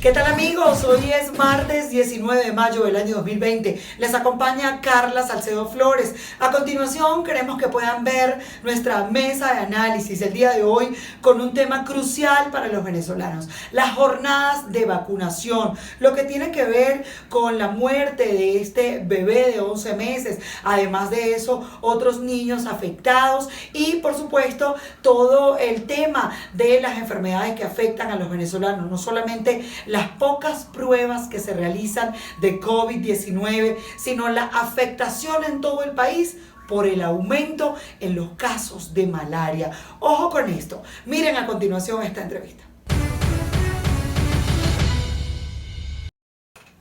¿Qué tal amigos? Hoy es martes 19 de mayo del año 2020. Les acompaña Carla Salcedo Flores. A continuación queremos que puedan ver nuestra mesa de análisis el día de hoy con un tema crucial para los venezolanos. Las jornadas de vacunación, lo que tiene que ver con la muerte de este bebé de 11 meses. Además de eso, otros niños afectados y por supuesto todo el tema de las enfermedades que afectan a los venezolanos. No solamente las pocas pruebas que se realizan de COVID-19, sino la afectación en todo el país por el aumento en los casos de malaria. Ojo con esto. Miren a continuación esta entrevista.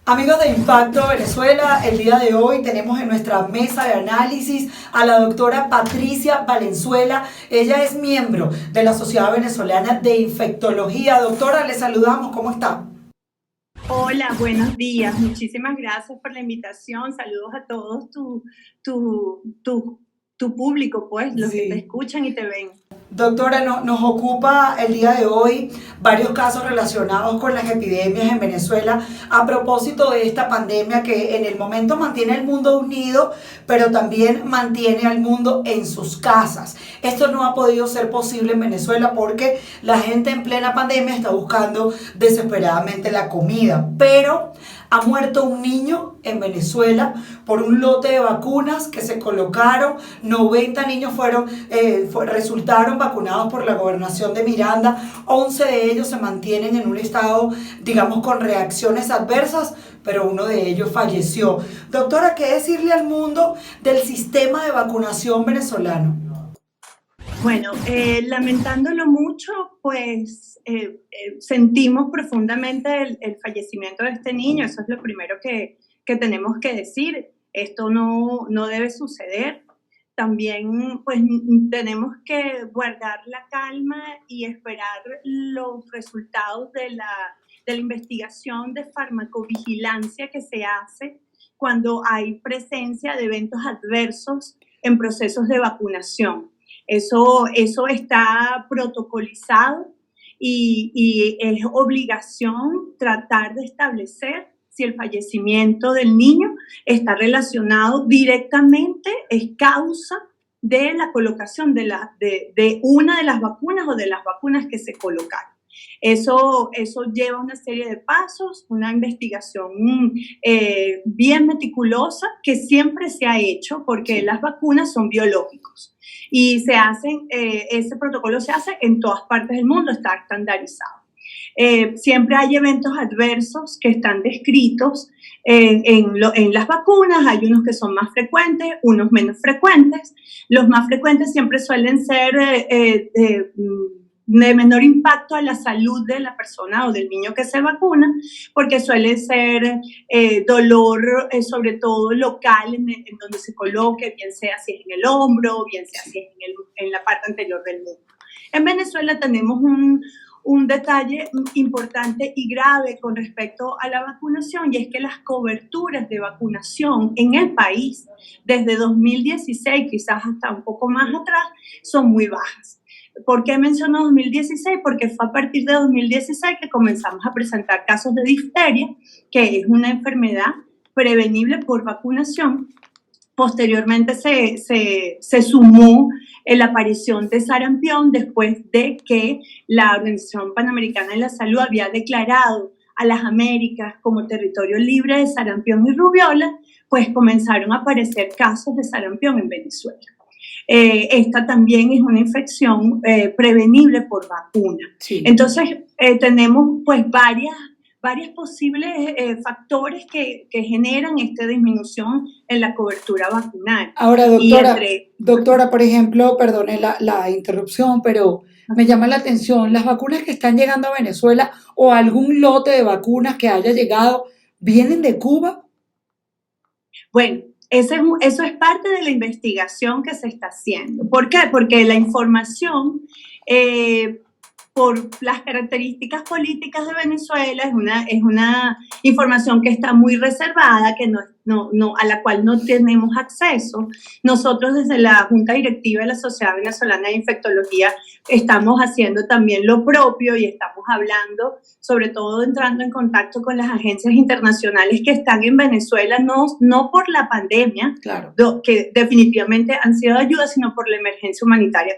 Amigos de Impacto Venezuela, el día de hoy tenemos en nuestra mesa de análisis a la doctora Patricia Valenzuela. Ella es miembro de la Sociedad Venezolana de Infectología. Doctora, le saludamos. ¿Cómo está? Hola, buenos días. Muchísimas gracias por la invitación. Saludos a todos tu público, pues, los que te escuchan y te ven. Doctora, nos ocupa el día de hoy varios casos relacionados con las epidemias en Venezuela a propósito de esta pandemia que en el momento mantiene al mundo unido, pero también mantiene al mundo en sus casas. Esto no ha podido ser posible en Venezuela porque la gente en plena pandemia está buscando desesperadamente la comida, pero ha muerto un niño en Venezuela por un lote de vacunas que se colocaron. 90 niños resultaron vacunados por la gobernación de Miranda. 11 de ellos se mantienen en un estado, digamos, con reacciones adversas, pero uno de ellos falleció. Doctora, ¿qué decirle al mundo del sistema de vacunación venezolano? Bueno, lamentándolo mucho, pues sentimos profundamente el fallecimiento de este niño. Eso es lo primero que tenemos que decir. Esto no debe suceder. También pues tenemos que guardar la calma y esperar los resultados de la investigación de farmacovigilancia que se hace cuando hay presencia de eventos adversos en procesos de vacunación. Eso está protocolizado y es obligación tratar de establecer si el fallecimiento del niño está relacionado directamente, es causa de la colocación de una de las vacunas o de las vacunas que se colocaron. Eso lleva una serie de pasos, una investigación bien meticulosa que siempre se ha hecho porque las vacunas son biológicos y ese protocolo se hace en todas partes del mundo, está estandarizado. Siempre hay eventos adversos que están descritos en las vacunas. Hay unos que son más frecuentes, unos menos frecuentes. Los más frecuentes siempre suelen ser de menor impacto a la salud de la persona o del niño que se vacuna, porque suele ser dolor sobre todo local en donde se coloque, bien sea si es en el hombro, bien sea si es en la parte anterior del muslo. En Venezuela tenemos un detalle importante y grave con respecto a la vacunación, y es que las coberturas de vacunación en el país desde 2016, quizás hasta un poco más atrás, son muy bajas. ¿Por qué menciono 2016? Porque fue a partir de 2016 que comenzamos a presentar casos de difteria, que es una enfermedad prevenible por vacunación. Posteriormente se sumó la aparición de sarampión después de que la Organización Panamericana de la Salud había declarado a las Américas como territorio libre de sarampión y rubiola, pues comenzaron a aparecer casos de sarampión en Venezuela. Esta también es una infección prevenible por vacuna. Sí. Entonces, tenemos pues varios posibles factores que generan esta disminución en la cobertura vacunal. Ahora, doctora, por ejemplo, perdone la interrupción, pero me llama la atención, las vacunas que están llegando a Venezuela o algún lote de vacunas que haya llegado, ¿vienen de Cuba? Bueno, eso es parte de la investigación que se está haciendo. ¿Por qué? Porque la información, por las características políticas de Venezuela, es una información que está muy reservada, que no a la cual no tenemos acceso. Nosotros desde la Junta Directiva de la Sociedad Venezolana de Infectología estamos haciendo también lo propio y estamos hablando, sobre todo entrando en contacto con las agencias internacionales que están en Venezuela, no por la pandemia, claro, que definitivamente han sido de ayuda, sino por la emergencia humanitaria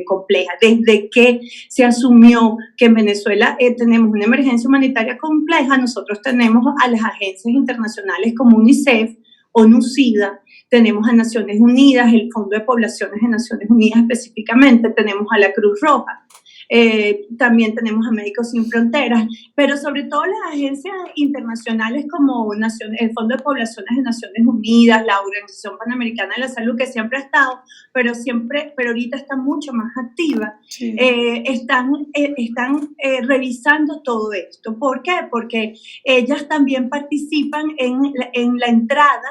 compleja. Desde que se asumió que en Venezuela tenemos una emergencia humanitaria compleja, nosotros tenemos a las agencias internacionales como UNICEF, ONU-SIDA, tenemos a Naciones Unidas, el Fondo de Poblaciones de Naciones Unidas específicamente, tenemos a la Cruz Roja, también tenemos a Médicos Sin Fronteras, pero sobre todo las agencias internacionales como el Fondo de Poblaciones de Naciones Unidas, la Organización Panamericana de la Salud, que siempre ha estado, pero ahorita está mucho más activa, sí. Están revisando todo esto. ¿Por qué? Porque ellas también participan en la entrada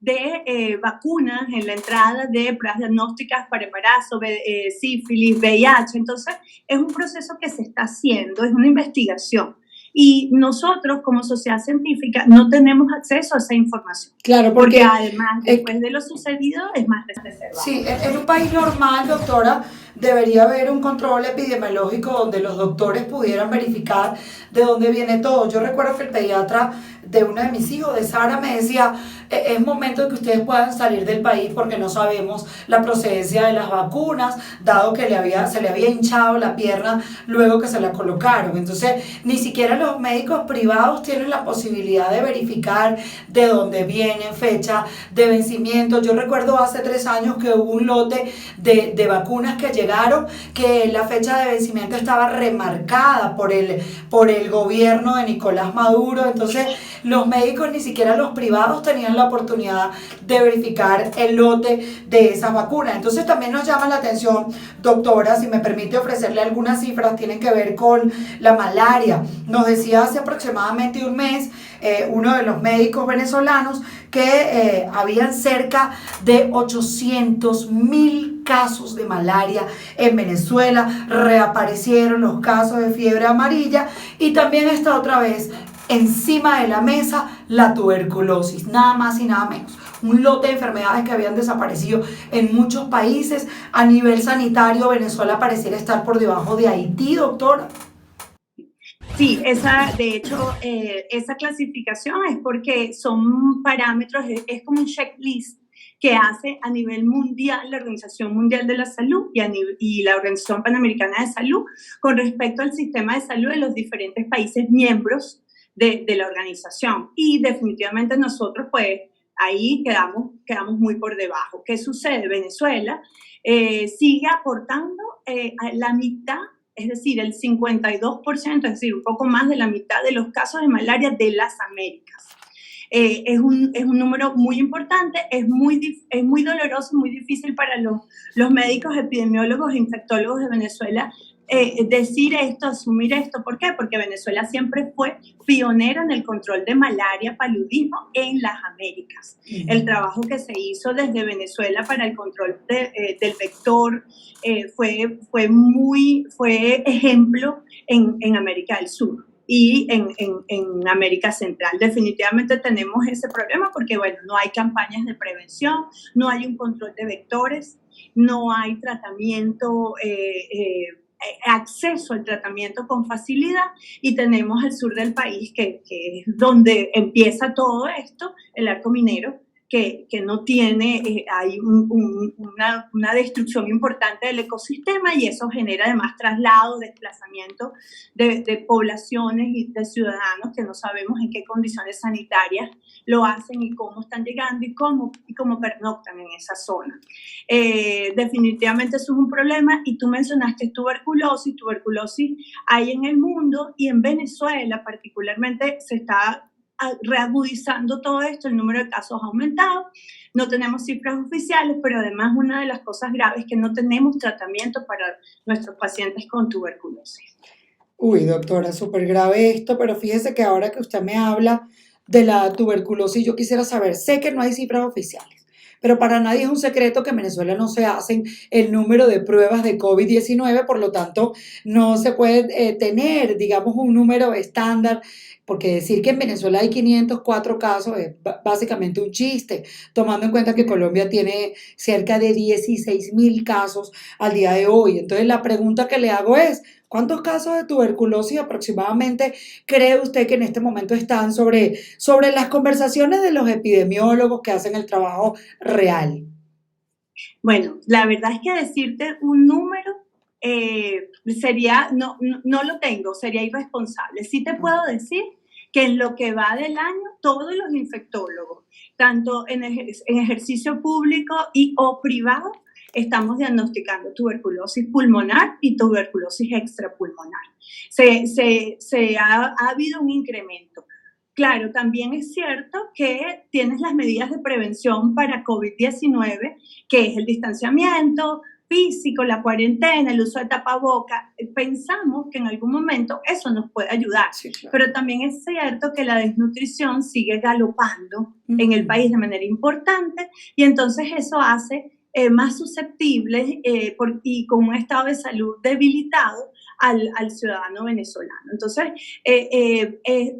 de vacunas, en la entrada de pruebas diagnósticas para embarazo, sífilis, VIH. Entonces, es un proceso que se está haciendo, es una investigación. Y nosotros, como sociedad científica, no tenemos acceso a esa información. Claro, porque además, después de lo sucedido, es más reservado. Sí, en un país normal, doctora, debería haber un control epidemiológico donde los doctores pudieran verificar de dónde viene todo. Yo recuerdo que el pediatra de uno de mis hijos, de Sara, me decía, es momento de que ustedes puedan salir del país porque no sabemos la procedencia de las vacunas, dado que se le había hinchado la pierna luego que se la colocaron. Entonces, ni siquiera los médicos privados tienen la posibilidad de verificar de dónde vienen, fecha de vencimiento. Yo recuerdo hace 3 años que hubo un lote de vacunas que llegaron, que la fecha de vencimiento estaba remarcada por el gobierno de Nicolás Maduro. Entonces, los médicos, ni siquiera los privados, tenían la oportunidad de verificar el lote de esas vacunas. Entonces también nos llama la atención, doctora, si me permite ofrecerle algunas cifras, tienen que ver con la malaria. Nos decía hace aproximadamente un mes uno de los médicos venezolanos que habían cerca de 800,000 casos de malaria en Venezuela, reaparecieron los casos de fiebre amarilla y también está otra vez encima de la mesa la tuberculosis, nada más y nada menos. Un lote de enfermedades que habían desaparecido en muchos países. A nivel sanitario, Venezuela pareciera estar por debajo de Haití, doctora. Sí, de hecho, esa clasificación es porque son parámetros, es como un checklist que hace a nivel mundial la Organización Mundial de la Salud y la Organización Panamericana de Salud con respecto al sistema de salud de los diferentes países miembros de la organización. Y definitivamente nosotros, pues, ahí quedamos muy por debajo. ¿Qué sucede? Venezuela sigue aportando la mitad, es decir, el 52%, es decir, un poco más de la mitad de los casos de malaria de las Américas. Es un número muy importante, es muy doloroso, muy difícil para los médicos, epidemiólogos e infectólogos de Venezuela decir esto, asumir esto. ¿Por qué? Porque Venezuela siempre fue pionera en el control de malaria, paludismo en las Américas. El trabajo que se hizo desde Venezuela para el control del vector fue ejemplo en América del Sur y en América Central. Definitivamente tenemos ese problema porque, bueno, no hay campañas de prevención, no hay un control de vectores, no hay tratamiento, acceso al tratamiento con facilidad, y tenemos el sur del país que es donde empieza todo esto, el arco minero, que no tiene, hay una destrucción importante del ecosistema, y eso genera además traslado, desplazamiento de poblaciones y de ciudadanos que no sabemos en qué condiciones sanitarias lo hacen y cómo están llegando y cómo pernoctan en esa zona. Definitivamente eso es un problema. Y tú mencionaste tuberculosis hay en el mundo, y en Venezuela particularmente se está reagudizando todo esto, el número de casos ha aumentado, no tenemos cifras oficiales, pero además una de las cosas graves es que no tenemos tratamiento para nuestros pacientes con tuberculosis. Uy, doctora, súper grave esto, pero fíjese que ahora que usted me habla de la tuberculosis, yo quisiera saber, sé que no hay cifras oficiales, pero para nadie es un secreto que en Venezuela no se hacen el número de pruebas de COVID-19, por lo tanto, no se puede tener, digamos, un número estándar, porque decir que en Venezuela hay 504 casos es básicamente un chiste, tomando en cuenta que Colombia tiene cerca de 16.000 casos al día de hoy. Entonces la pregunta que le hago es, ¿cuántos casos de tuberculosis aproximadamente cree usted que en este momento están sobre las conversaciones de los epidemiólogos que hacen el trabajo real? Bueno, la verdad es que decirte un número sería, no lo tengo, sería irresponsable. Sí te puedo decir que en lo que va del año, todos los infectólogos, tanto en ejercicio público o privado, estamos diagnosticando tuberculosis pulmonar y tuberculosis extrapulmonar. Ha habido un incremento. Claro, también es cierto que tienes las medidas de prevención para COVID-19, que es el distanciamiento físico, la cuarentena, el uso de tapaboca. Pensamos que en algún momento eso nos puede ayudar, sí, claro. Pero también es cierto que la desnutrición sigue galopando en el país de manera importante y entonces eso hace más susceptibles y con un estado de salud debilitado al ciudadano venezolano. Entonces,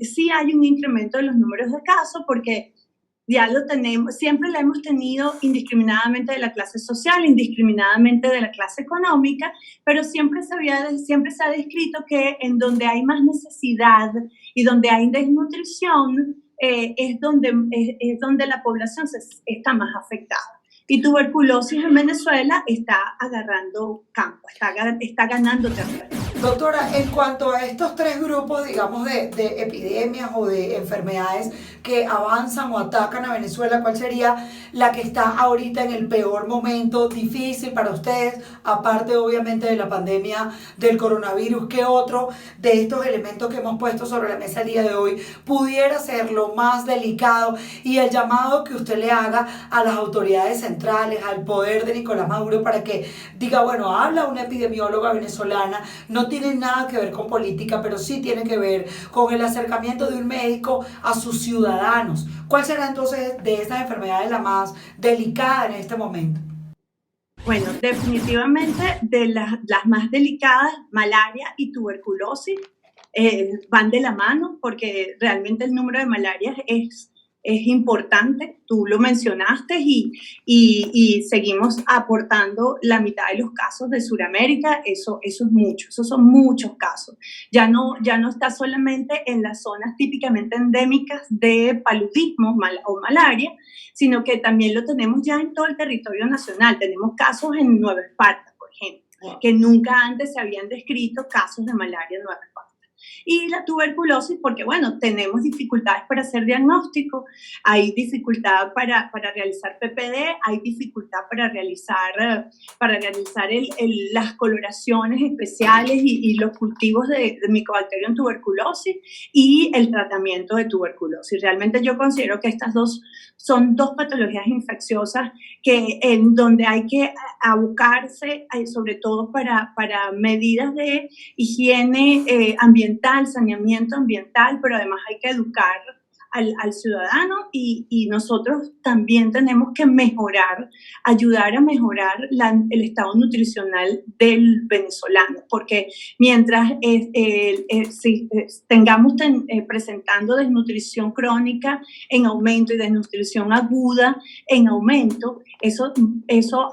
sí hay un incremento de los números de casos porque ya lo tenemos, siempre lo hemos tenido indiscriminadamente de la clase social, indiscriminadamente de la clase económica, pero siempre se ha descrito que en donde hay más necesidad y donde hay desnutrición es donde la población está más afectada. Y tuberculosis en Venezuela está agarrando campo, está ganando terreno. Doctora, en cuanto a estos tres grupos, digamos, de epidemias o de enfermedades que avanzan o atacan a Venezuela, ¿cuál sería la que está ahorita en el peor momento, difícil para ustedes, aparte obviamente de la pandemia del coronavirus? ¿Qué otro de estos elementos que hemos puesto sobre la mesa el día de hoy pudiera ser lo más delicado? Y el llamado que usted le haga a las autoridades centrales, al poder de Nicolás Maduro, para que diga, bueno, habla una epidemióloga venezolana, no tiene nada que ver con política, pero sí tiene que ver con el acercamiento de un médico a sus ciudadanos. ¿Cuál será entonces de estas enfermedades la más delicada en este momento? Bueno, definitivamente de las más delicadas, malaria y tuberculosis van de la mano porque realmente el número de malarias es importante, tú lo mencionaste y seguimos aportando la mitad de los casos de Sudamérica, eso es mucho, esos son muchos casos. Ya no está solamente en las zonas típicamente endémicas de paludismo o malaria, sino que también lo tenemos ya en todo el territorio nacional. Tenemos casos en Nueva Esparta, por ejemplo, que nunca antes se habían descrito casos de malaria en Nueva Esparta. Y la tuberculosis, porque bueno, tenemos dificultades para hacer diagnóstico, hay dificultad para realizar PPD, hay dificultad para realizar las coloraciones especiales y los cultivos de Mycobacterium en tuberculosis y el tratamiento de tuberculosis. Realmente yo considero que estas son dos patologías infecciosas en donde hay que abocarse, sobre todo para medidas de higiene ambiental, saneamiento ambiental, pero además hay que educar al ciudadano y nosotros también tenemos que ayudar a mejorar el estado nutricional del venezolano, porque mientras tengamos presentando desnutrición crónica en aumento y desnutrición aguda en aumento, eso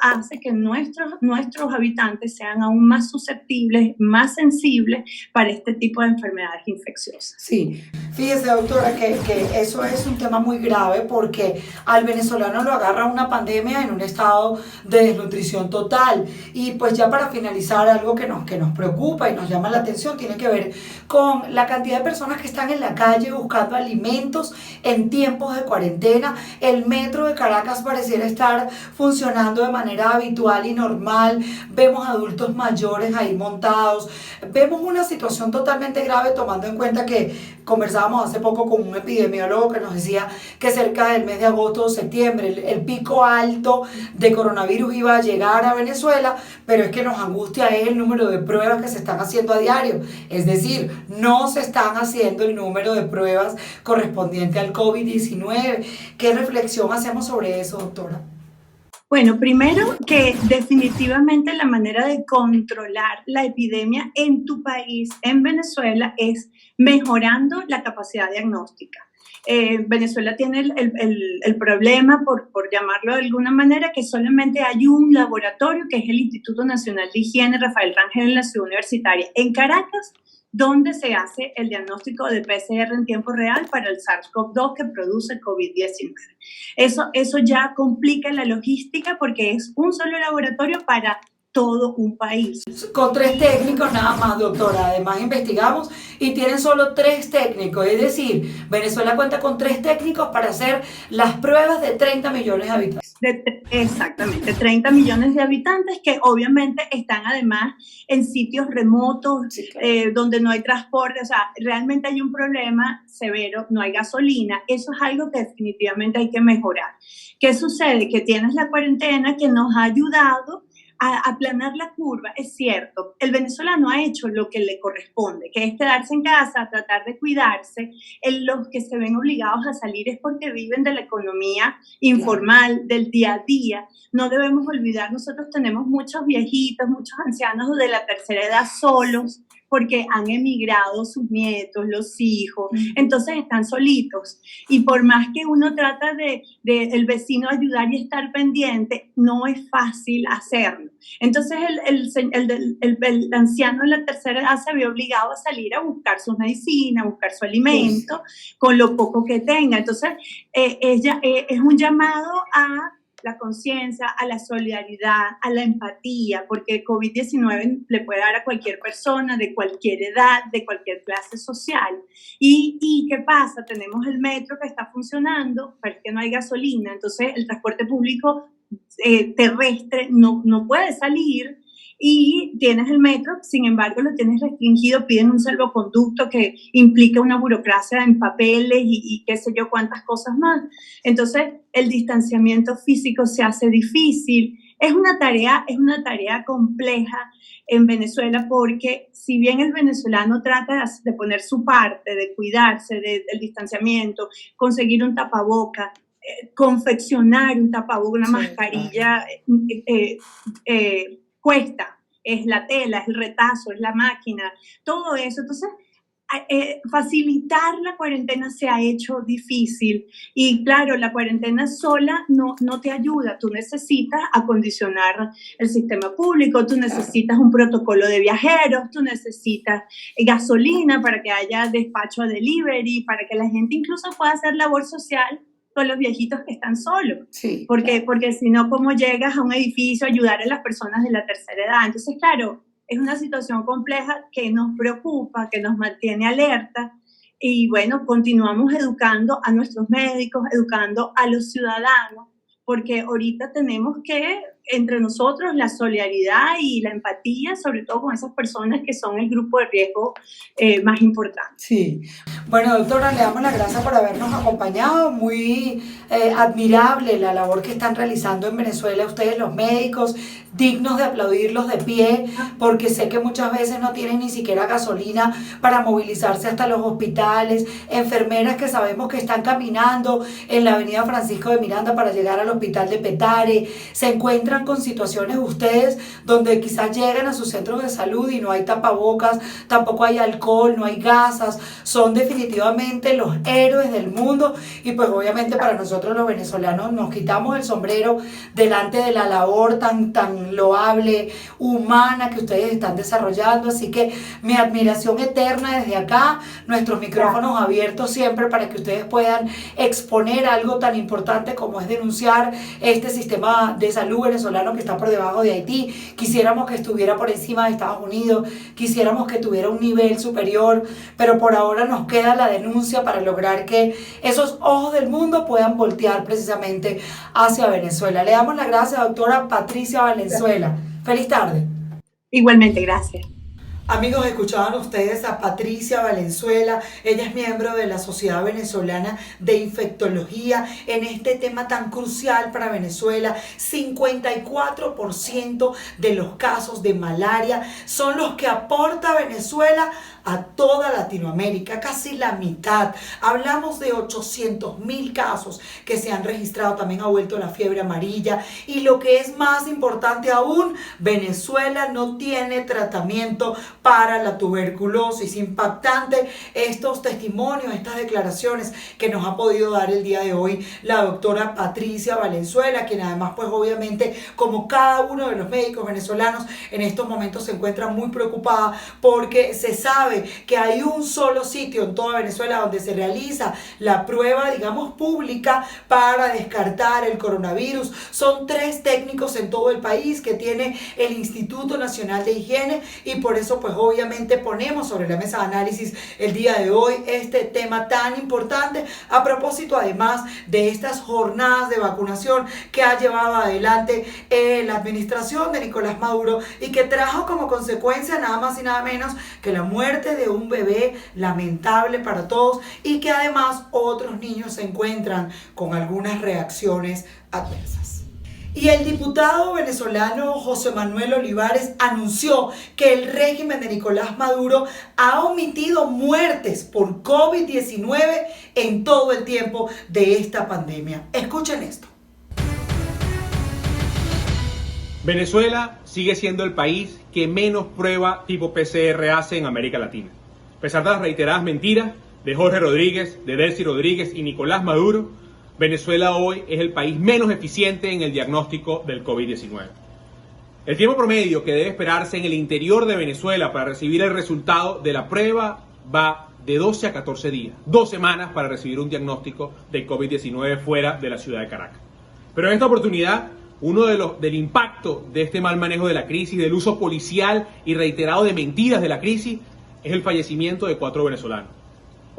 hace que nuestros habitantes sean aún más susceptibles, más sensibles para este tipo de enfermedades infecciosas. Sí, fíjese, doctora, que eso es un tema muy grave porque al venezolano lo agarra una pandemia en un estado de desnutrición total. Y pues ya para finalizar, algo que nos preocupa y nos llama la atención tiene que ver con la cantidad de personas que están en la calle buscando alimentos en tiempos de cuarentena. El metro de Caracas pareciera estar funcionando de manera habitual y normal. Vemos adultos mayores ahí montados. Vemos una situación totalmente grave tomando en cuenta que conversábamos hace poco con un epidemiólogo que nos decía que cerca del mes de agosto o septiembre el pico alto de coronavirus iba a llegar a Venezuela, pero es que nos angustia el número de pruebas que se están haciendo a diario. Es decir, no se están haciendo el número de pruebas correspondiente al COVID-19. ¿Qué reflexión hacemos sobre eso, doctora? Bueno, primero que definitivamente la manera de controlar la epidemia en tu país, en Venezuela, es mejorando la capacidad diagnóstica. Venezuela tiene el problema, por llamarlo de alguna manera, que solamente hay un laboratorio, que es el Instituto Nacional de Higiene Rafael Rangel en la Ciudad Universitaria, en Caracas, donde se hace el diagnóstico de PCR en tiempo real para el SARS-CoV-2 que produce el COVID-19. Eso ya complica la logística porque es un solo laboratorio para todo un país. Con 3 técnicos nada más, doctora. Además investigamos y tienen solo 3 técnicos. Es decir, Venezuela cuenta con 3 técnicos para hacer las pruebas de 30 millones de habitantes. Exactamente, 30 millones de habitantes que obviamente están además en sitios remotos, sí, claro, donde no hay transporte. O sea, realmente hay un problema severo, no hay gasolina. Eso es algo que definitivamente hay que mejorar. ¿Qué sucede? Que tienes la cuarentena que nos ha ayudado a aplanar la curva. Es cierto, el venezolano ha hecho lo que le corresponde, que es quedarse en casa, tratar de cuidarse. Los que se ven obligados a salir es porque viven de la economía informal, del día a día. No debemos olvidar, nosotros tenemos muchos viejitos, muchos ancianos de la tercera edad solos, porque han emigrado sus nietos, los hijos, entonces están solitos. Y por más que uno trata de el vecino ayudar y estar pendiente, no es fácil hacerlo. Entonces el anciano de la tercera edad se ve obligado a salir a buscar sus medicinas, a buscar su alimento, con lo poco que tenga. Entonces es un llamado a la conciencia, a la solidaridad, a la empatía, porque COVID-19 le puede dar a cualquier persona, de cualquier edad, de cualquier clase social. ¿Y qué pasa? Tenemos el metro que está funcionando, pero es que no hay gasolina, entonces el transporte público terrestre no puede salir, y tienes el metro, sin embargo lo tienes restringido, piden un salvoconducto que implica una burocracia en papeles y qué sé yo cuántas cosas más. Entonces el distanciamiento físico se hace difícil. Es una tarea compleja en Venezuela, porque si bien el venezolano trata de poner su parte, de cuidarse del distanciamiento, conseguir un tapaboca, confeccionar un tapaboca, una mascarilla, cuesta, es la tela, es el retazo, es la máquina, todo eso. Entonces, facilitar la cuarentena se ha hecho difícil, y claro, la cuarentena sola no te ayuda. Tú necesitas acondicionar el sistema público, tú necesitas un protocolo de viajeros, tú necesitas gasolina para que haya despacho a delivery, para que la gente incluso pueda hacer labor social con los viejitos que están solos, sí, porque si no, ¿cómo llegas a un edificio a ayudar a las personas de la tercera edad? Entonces, claro, es una situación compleja que nos preocupa, que nos mantiene alerta, y bueno, continuamos educando a nuestros médicos, educando a los ciudadanos, porque ahorita tenemos que, entre nosotros, la solidaridad y la empatía, sobre todo con esas personas que son el grupo de riesgo más importante. Sí. Bueno, doctora, le damos las gracias por habernos acompañado. Muy admirable la labor que están realizando en Venezuela ustedes, los médicos, dignos de aplaudirlos de pie, porque sé que muchas veces no tienen ni siquiera gasolina para movilizarse hasta los hospitales, enfermeras que sabemos que están caminando en la avenida Francisco de Miranda para llegar al hospital de Petare, se encuentran con situaciones ustedes donde quizás llegan a sus centros de salud y no hay tapabocas, tampoco hay alcohol, no hay gasas. Son definitivamente los héroes del mundo, y pues obviamente para nosotros los venezolanos nos quitamos el sombrero delante de la labor tan loable, humana que ustedes están desarrollando. Así que mi admiración eterna desde acá, nuestros micrófonos abiertos siempre para que ustedes puedan exponer algo tan importante como es denunciar este sistema de salud venezolano que está por debajo de Haití. Quisiéramos que estuviera por encima de Estados Unidos, quisiéramos que tuviera un nivel superior, pero por ahora nos queda la denuncia para lograr que esos ojos del mundo puedan voltear precisamente hacia Venezuela. Le damos las gracias, doctora Patricia Valenzuela. Feliz tarde. Igualmente, gracias. Amigos, escuchaban ustedes a Patricia Valenzuela, ella es miembro de la Sociedad Venezolana de Infectología en este tema tan crucial para Venezuela. 54% de los casos de malaria son los que aporta Venezuela a toda Latinoamérica, casi la mitad. Hablamos de 800.000 casos que se han registrado, también ha vuelto la fiebre amarilla y lo que es más importante aún, Venezuela no tiene tratamiento para la tuberculosis. Impactante estos testimonios, estas declaraciones que nos ha podido dar el día de hoy la doctora Patricia Valenzuela, quien además pues obviamente como cada uno de los médicos venezolanos en estos momentos se encuentra muy preocupada porque se sabe que hay un solo sitio en toda Venezuela donde se realiza la prueba, digamos, pública para descartar el coronavirus. Son 3 técnicos en todo el país que tiene el Instituto Nacional de Higiene y por eso pues obviamente ponemos sobre la mesa de análisis el día de hoy este tema tan importante a propósito además de estas jornadas de vacunación que ha llevado adelante la administración de Nicolás Maduro y que trajo como consecuencia nada más y nada menos que la muerte de un bebé lamentable para todos y que además otros niños se encuentran con algunas reacciones adversas. Y el diputado venezolano José Manuel Olivares anunció que el régimen de Nicolás Maduro ha omitido muertes por COVID-19 en todo el tiempo de esta pandemia. Escuchen esto. Venezuela sigue siendo el país que menos prueba tipo PCR hace en América Latina. A pesar de las reiteradas mentiras de Jorge Rodríguez, de Delcy Rodríguez y Nicolás Maduro, Venezuela hoy es el país menos eficiente en el diagnóstico del COVID-19. El tiempo promedio que debe esperarse en el interior de Venezuela para recibir el resultado de la prueba va de 12 a 14 días, 2 semanas para recibir un diagnóstico de COVID-19 fuera de la ciudad de Caracas. Pero en esta oportunidad, del impacto de este mal manejo de la crisis, del uso policial y reiterado de mentiras de la crisis, es el fallecimiento de 4 venezolanos.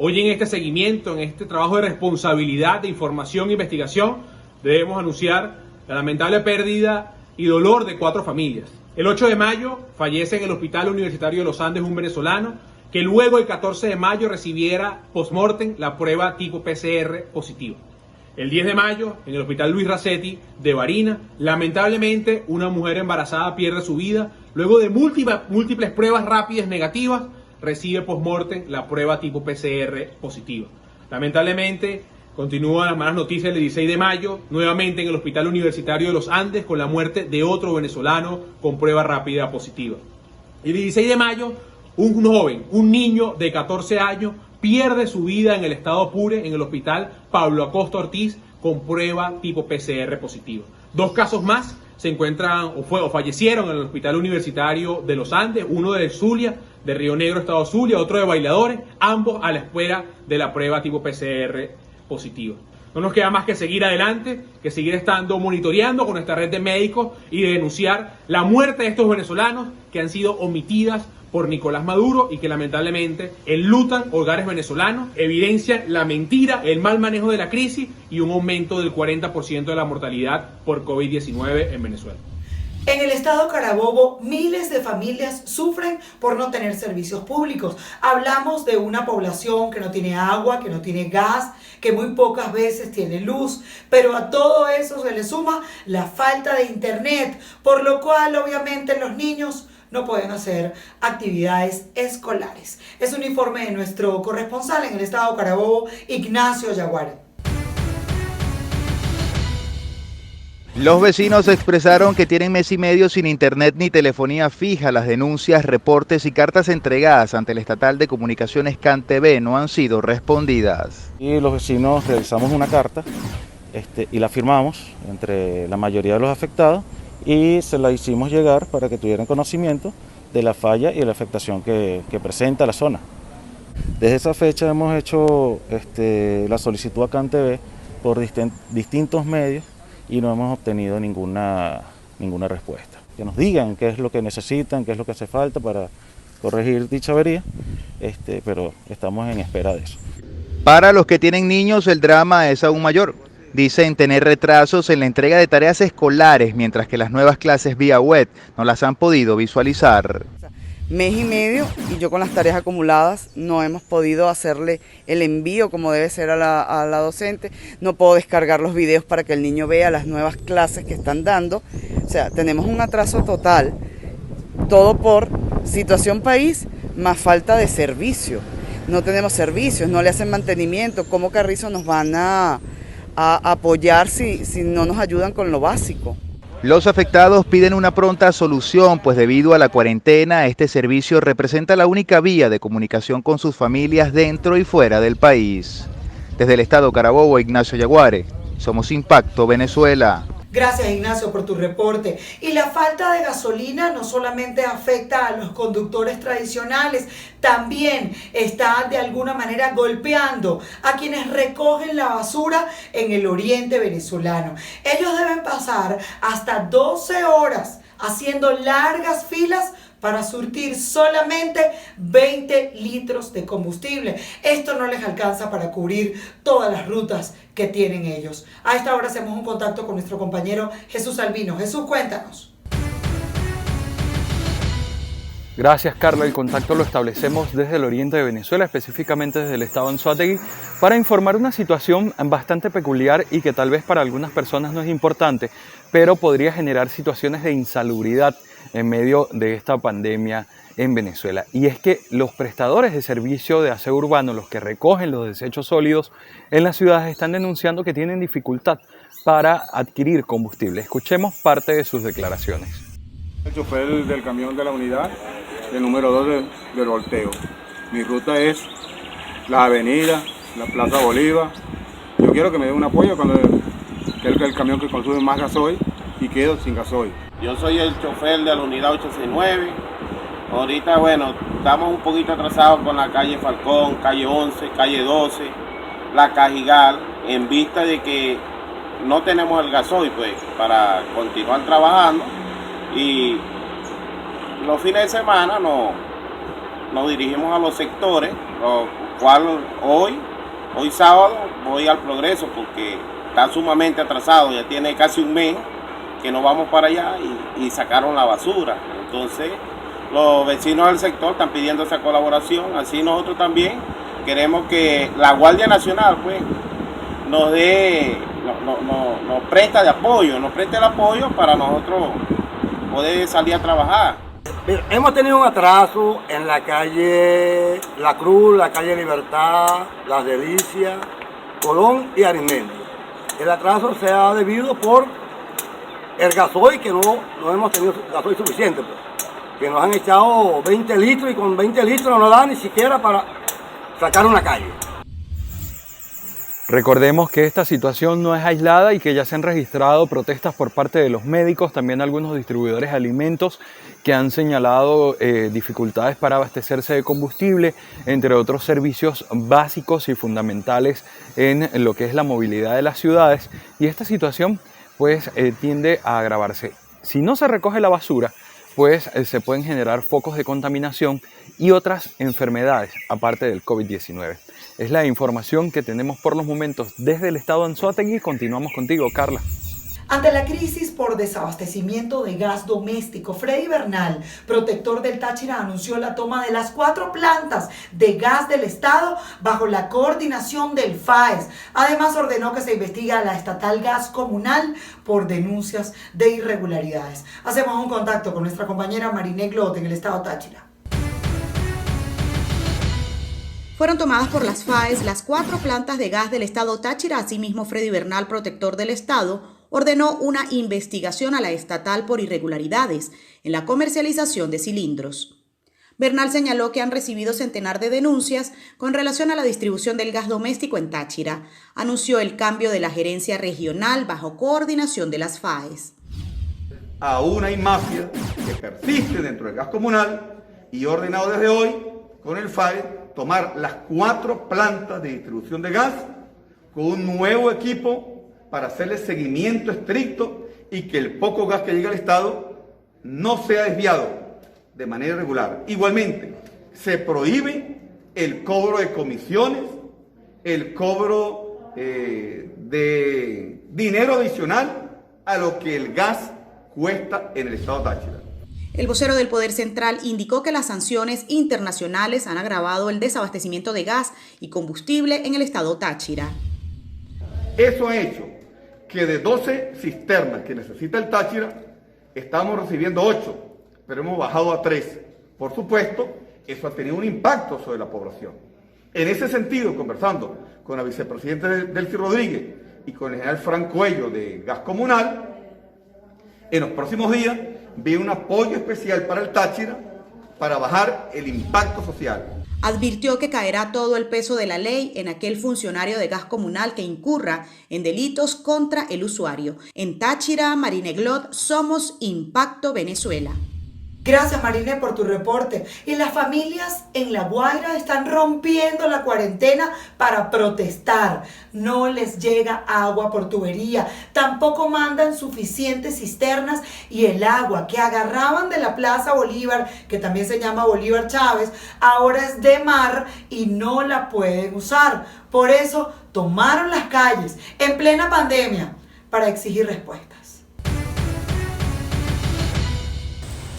Hoy en este seguimiento, en este trabajo de responsabilidad, de información e investigación, debemos anunciar la lamentable pérdida y dolor de 4 familias. El 8 de mayo fallece en el Hospital Universitario de los Andes un venezolano que luego el 14 de mayo recibiera post-mortem la prueba tipo PCR positiva. El 10 de mayo, en el Hospital Luis Racetti de Barinas, lamentablemente una mujer embarazada pierde su vida. Luego de múltiples pruebas rápidas negativas, recibe post-mortem la prueba tipo PCR positiva. Lamentablemente, continúan las malas noticias el 16 de mayo, nuevamente en el Hospital Universitario de los Andes, con la muerte de otro venezolano con prueba rápida positiva. El 16 de mayo, un joven, un niño de 14 años, pierde su vida en el estado Apure, en el Hospital Pablo Acosta Ortiz, con prueba tipo PCR positiva. 2 casos más se encuentran o fallecieron en el Hospital Universitario de los Andes, uno de Zulia, de Río Negro, estado Zulia, otro de Bailadores, ambos a la espera de la prueba tipo PCR positiva. No nos queda más que seguir adelante, que seguir estando monitoreando con nuestra red de médicos y de denunciar la muerte de estos venezolanos que han sido omitidas por Nicolás Maduro y que lamentablemente enlutan hogares venezolanos, evidencian la mentira, el mal manejo de la crisis y un aumento del 40% de la mortalidad por COVID-19 en Venezuela. En el estado Carabobo, miles de familias sufren por no tener servicios públicos. Hablamos de una población que no tiene agua, que no tiene gas, que muy pocas veces tiene luz, pero a todo eso se le suma la falta de internet, por lo cual obviamente los niños no pueden hacer actividades escolares. Es un informe de nuestro corresponsal en el estado Carabobo, Ignacio Yaguare. Los vecinos expresaron que tienen mes y medio sin internet ni telefonía fija. Las denuncias, reportes y cartas entregadas ante el Estatal de Comunicaciones CanTV no han sido respondidas. Y los vecinos realizamos una carta y la firmamos entre la mayoría de los afectados y se la hicimos llegar para que tuvieran conocimiento de la falla y de la afectación que presenta la zona. Desde esa fecha hemos hecho la solicitud a CanTV por distintos medios y no hemos obtenido ninguna respuesta. Que nos digan qué es lo que necesitan, qué es lo que hace falta para corregir dicha avería, pero estamos en espera de eso. Para los que tienen niños, el drama es aún mayor. Dicen tener retrasos en la entrega de tareas escolares, mientras que las nuevas clases vía web no las han podido visualizar. mes y medio y yo con las tareas acumuladas no hemos podido hacerle el envío como debe ser a la docente, no puedo descargar los videos para que el niño vea las nuevas clases que están dando, o sea, tenemos un atraso total, todo por situación país más falta de servicio, no tenemos servicios, no le hacen mantenimiento, ¿cómo Carrizo nos van a apoyar si no nos ayudan con lo básico? Los afectados piden una pronta solución, pues debido a la cuarentena, este servicio representa la única vía de comunicación con sus familias dentro y fuera del país. Desde el estado Carabobo, Ignacio Yaguare, Somos Impacto Venezuela. Gracias, Ignacio, por tu reporte. Y la falta de gasolina no solamente afecta a los conductores tradicionales, también está de alguna manera golpeando a quienes recogen la basura en el oriente venezolano. Ellos deben pasar hasta 12 horas haciendo largas filas para surtir solamente 20 litros de combustible. Esto no les alcanza para cubrir todas las rutas que tienen ellos. A esta hora hacemos un contacto con nuestro compañero Jesús Albino. Jesús, cuéntanos. Gracias, Carla. El contacto lo establecemos desde el oriente de Venezuela, específicamente desde el estado Anzoátegui, para informar una situación bastante peculiar y que tal vez para algunas personas no es importante, pero podría generar situaciones de insalubridad en medio de esta pandemia en Venezuela. Y es que los prestadores de servicio de aseo urbano, los que recogen los desechos sólidos en las ciudades, están denunciando que tienen dificultad para adquirir combustible. Escuchemos parte de sus declaraciones. El chofer del camión de la unidad, el número 2 del volteo. Mi ruta es la avenida, la Plaza Bolívar. Yo quiero que me den un apoyo cuando el camión que consume más gasoil y quedo sin gasoil. Yo soy el chofer de la unidad 869. Ahorita, bueno, estamos un poquito atrasados con la calle Falcón, calle 11, calle 12, la Cajigal, en vista de que no tenemos el gasoil pues, para continuar trabajando. Y los fines de semana nos dirigimos a los sectores, lo cual hoy sábado voy al Progreso porque está sumamente atrasado, ya tiene casi un mes que nos vamos para allá y sacaron la basura. Entonces los vecinos del sector están pidiendo esa colaboración, así nosotros también queremos que la Guardia Nacional pues nos presta de apoyo, nos preste el apoyo para nosotros poder salir a trabajar. Mira, hemos tenido un atraso en la calle La Cruz, la calle Libertad, Las Delicias, Colón y Arismendi. El atraso se ha debido por el gasoil, que no hemos tenido gasoil suficiente, pues, que nos han echado 20 litros y con 20 litros no nos da ni siquiera para sacar una calle. Recordemos que esta situación no es aislada y que ya se han registrado protestas por parte de los médicos, también algunos distribuidores de alimentos que han señalado dificultades para abastecerse de combustible, entre otros servicios básicos y fundamentales en lo que es la movilidad de las ciudades. Y esta situación pues tiende a agravarse. Si no se recoge la basura, pues se pueden generar focos de contaminación y otras enfermedades, aparte del COVID-19. Es la información que tenemos por los momentos desde el estado Anzoátegui. Continuamos contigo, Carla. Ante la crisis por desabastecimiento de gas doméstico, Freddy Bernal, protector del Táchira, anunció la toma de las 4 plantas de gas del estado bajo la coordinación del FAES. Además, ordenó que se investigue a la estatal Gas Comunal por denuncias de irregularidades. Hacemos un contacto con nuestra compañera Mariné Glot en el estado Táchira. Fueron tomadas por las FAES las 4 plantas de gas del estado Táchira. Asimismo, Freddy Bernal, protector del estado, ordenó una investigación a la estatal por irregularidades en la comercialización de cilindros. Bernal señaló que han recibido centenar de denuncias con relación a la distribución del gas doméstico en Táchira. Anunció el cambio de la gerencia regional bajo coordinación de las FAES. Aún hay mafia que persiste dentro del gas comunal y ordenado desde hoy con el FAES tomar las 4 plantas de distribución de gas con un nuevo equipo para hacerle seguimiento estricto y que el poco gas que llega al Estado no sea desviado de manera irregular. Igualmente, se prohíbe el cobro de comisiones, el cobro de dinero adicional a lo que el gas cuesta en el estado Táchira. El vocero del Poder Central indicó que las sanciones internacionales han agravado el desabastecimiento de gas y combustible en el estado Táchira. Eso ha hecho que de 12 cisternas que necesita el Táchira, estamos recibiendo 8, pero hemos bajado a 3. Por supuesto, eso ha tenido un impacto sobre la población. En ese sentido, conversando con la vicepresidenta Delcy Rodríguez y con el general Frank Cuello de Gas Comunal, en los próximos días vi un apoyo especial para el Táchira para bajar el impacto social. Advirtió que caerá todo el peso de la ley en aquel funcionario de gas comunal que incurra en delitos contra el usuario. En Táchira, Marine Glot, somos Impacto Venezuela. Gracias, Marine, por tu reporte. Y las familias en La Guaira están rompiendo la cuarentena para protestar. No les llega agua por tubería, tampoco mandan suficientes cisternas y el agua que agarraban de la Plaza Bolívar, que también se llama Bolívar Chávez, ahora es de mar y no la pueden usar. Por eso tomaron las calles en plena pandemia para exigir respuestas.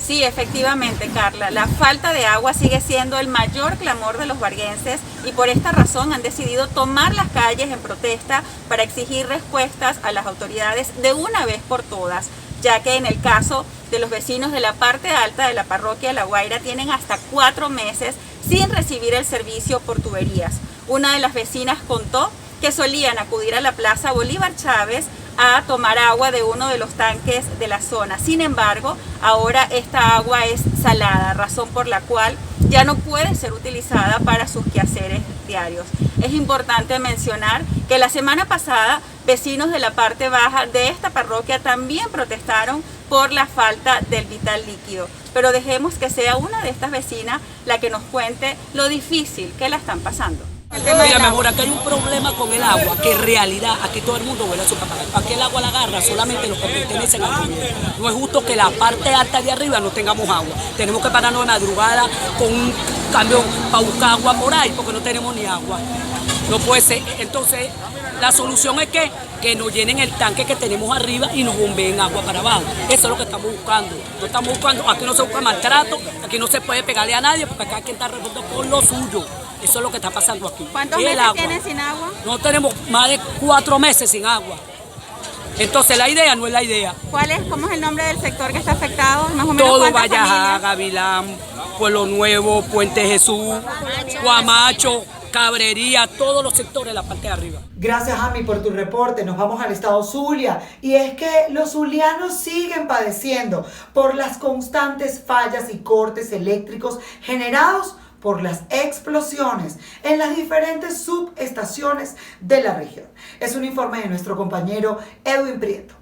Sí, efectivamente, Carla, la falta de agua sigue siendo el mayor clamor de los varguenses y por esta razón han decidido tomar las calles en protesta para exigir respuestas a las autoridades de una vez por todas, ya que en el caso de los vecinos de la parte alta de la parroquia de La Guaira tienen hasta 4 meses sin recibir el servicio por tuberías. Una de las vecinas contó que solían acudir a la Plaza Bolívar Chávez a tomar agua de uno de los tanques de la zona. Sin embargo, ahora esta agua es salada, razón por la cual ya no puede ser utilizada para sus quehaceres diarios. Es importante mencionar que la semana pasada vecinos de la parte baja de esta parroquia también protestaron por la falta del vital líquido. Pero dejemos que sea una de estas vecinas la que nos cuente lo difícil que la están pasando. Mira, mi amor, aquí hay un problema con el agua, que en realidad aquí todo el mundo huele a su papá. Aquí el agua la agarra solamente los que pertenecen al gobierno. No es justo que la parte alta de arriba no tengamos agua. Tenemos que pararnos de madrugada con un camión para buscar agua por ahí porque no tenemos ni agua. No puede ser. Entonces, la solución es que nos llenen el tanque que tenemos arriba y nos bombeen agua para abajo. Eso es lo que estamos buscando. No estamos buscando, aquí no se busca maltrato, aquí no se puede pegarle a nadie porque acá hay que estar resuelto con lo suyo. Eso es lo que está pasando aquí. ¿Cuántos meses tienen sin agua? No tenemos más de 4 meses sin agua. Entonces la idea no es la idea. ¿Cómo es el nombre del sector que está afectado? Más o menos. Todo Vallajá, Gavilán, Pueblo Nuevo, Puente Jesús, Guamacho, Cabrería, todos los sectores de la parte de arriba. Gracias, Ami, por tu reporte. Nos vamos al estado Zulia. Y es que los zulianos siguen padeciendo por las constantes fallas y cortes eléctricos generados por las explosiones en las diferentes subestaciones de la región. Es un informe de nuestro compañero Edwin Prieto.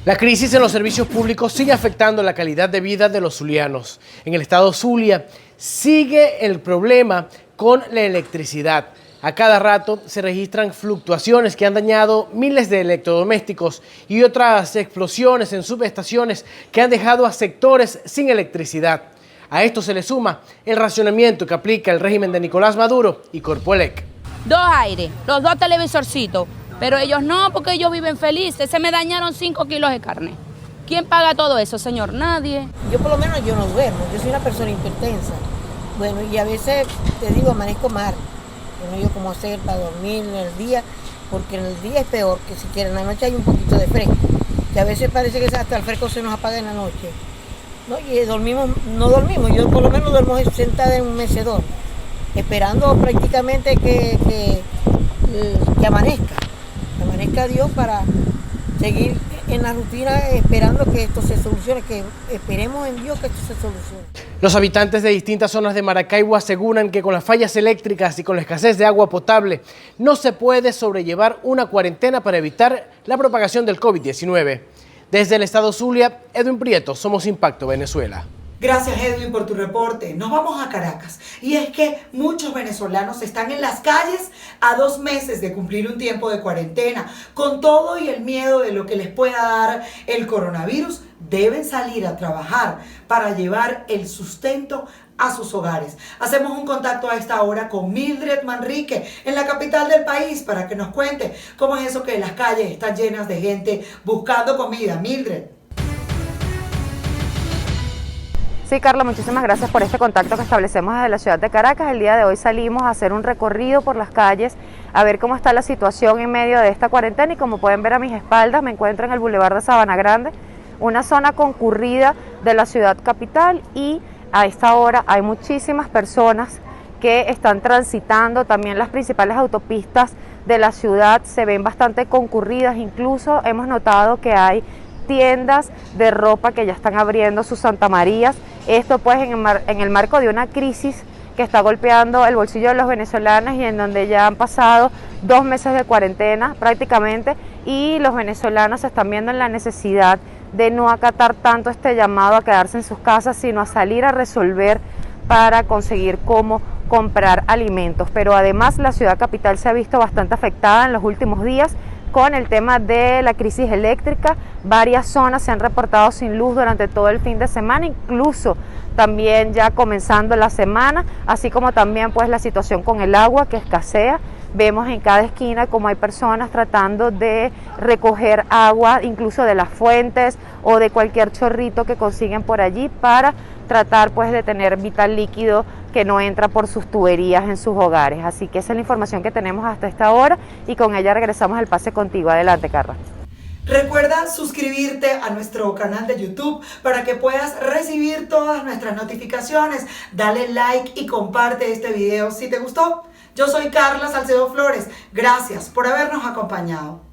La crisis en los servicios públicos sigue afectando la calidad de vida de los zulianos. En el estado Zulia sigue el problema con la electricidad. A cada rato se registran fluctuaciones que han dañado miles de electrodomésticos y otras explosiones en subestaciones que han dejado a sectores sin electricidad. A esto se le suma el racionamiento que aplica el régimen de Nicolás Maduro y Corpoelec. 2 aires, los 2 televisorcitos, pero ellos no, porque ellos viven felices. Se me dañaron 5 kilos de carne. ¿Quién paga todo eso, señor? Nadie. Yo por lo menos yo no duermo, yo soy una persona hipertensa. Bueno, y a veces, te digo, amanezco mal. Yo no sé cómo hacer para dormir en el día, porque en el día es peor, que siquiera en la noche hay un poquito de fresco, que a veces parece que hasta el fresco se nos apaga en la noche. ¿No? Y no dormimos, yo por lo menos duermo sentada en un mecedor, esperando prácticamente que amanezca Dios para seguir en la rutina esperando que esto se solucione, que esperemos en Dios que esto se solucione. Los habitantes de distintas zonas de Maracaibo aseguran que con las fallas eléctricas y con la escasez de agua potable no se puede sobrellevar una cuarentena para evitar la propagación del COVID-19. Desde el estado Zulia, Edwin Prieto, Somos Impacto Venezuela. Gracias, Edwin, por tu reporte. Nos vamos a Caracas. Y es que muchos venezolanos están en las calles a 2 meses de cumplir un tiempo de cuarentena. Con todo y el miedo de lo que les pueda dar el coronavirus, deben salir a trabajar para llevar el sustento a sus hogares. Hacemos un contacto a esta hora con Mildred Manrique en la capital del país para que nos cuente cómo es eso que las calles están llenas de gente buscando comida. Mildred. Sí, Carla, muchísimas gracias por este contacto que establecemos desde la ciudad de Caracas. El día de hoy salimos a hacer un recorrido por las calles, a ver cómo está la situación en medio de esta cuarentena, y como pueden ver a mis espaldas me encuentro en el Boulevard de Sabana Grande, una zona concurrida de la ciudad capital, y a esta hora hay muchísimas personas que están transitando. También las principales autopistas de la ciudad se ven bastante concurridas, incluso hemos notado que hay tiendas de ropa que ya están abriendo sus Santa Marías. Esto pues en el marco de una crisis que está golpeando el bolsillo de los venezolanos y en donde ya han pasado 2 meses de cuarentena prácticamente, y los venezolanos se están viendo en la necesidad de no acatar tanto este llamado a quedarse en sus casas, sino a salir a resolver para conseguir cómo comprar alimentos. Pero además la ciudad capital se ha visto bastante afectada en los últimos días con el tema de la crisis eléctrica. Varias zonas se han reportado sin luz durante todo el fin de semana, incluso también ya comenzando la semana, así como también pues la situación con el agua que escasea. Vemos en cada esquina como hay personas tratando de recoger agua, incluso de las fuentes o de cualquier chorrito que consiguen por allí, para tratar pues de tener vital líquido que no entra por sus tuberías en sus hogares. Así que esa es la información que tenemos hasta esta hora, y con ella regresamos al Pase Contigo. Adelante, Carla. Recuerda suscribirte a nuestro canal de YouTube para que puedas recibir todas nuestras notificaciones. Dale like y comparte este video si te gustó. Yo soy Carla Salcedo Flores. Gracias por habernos acompañado.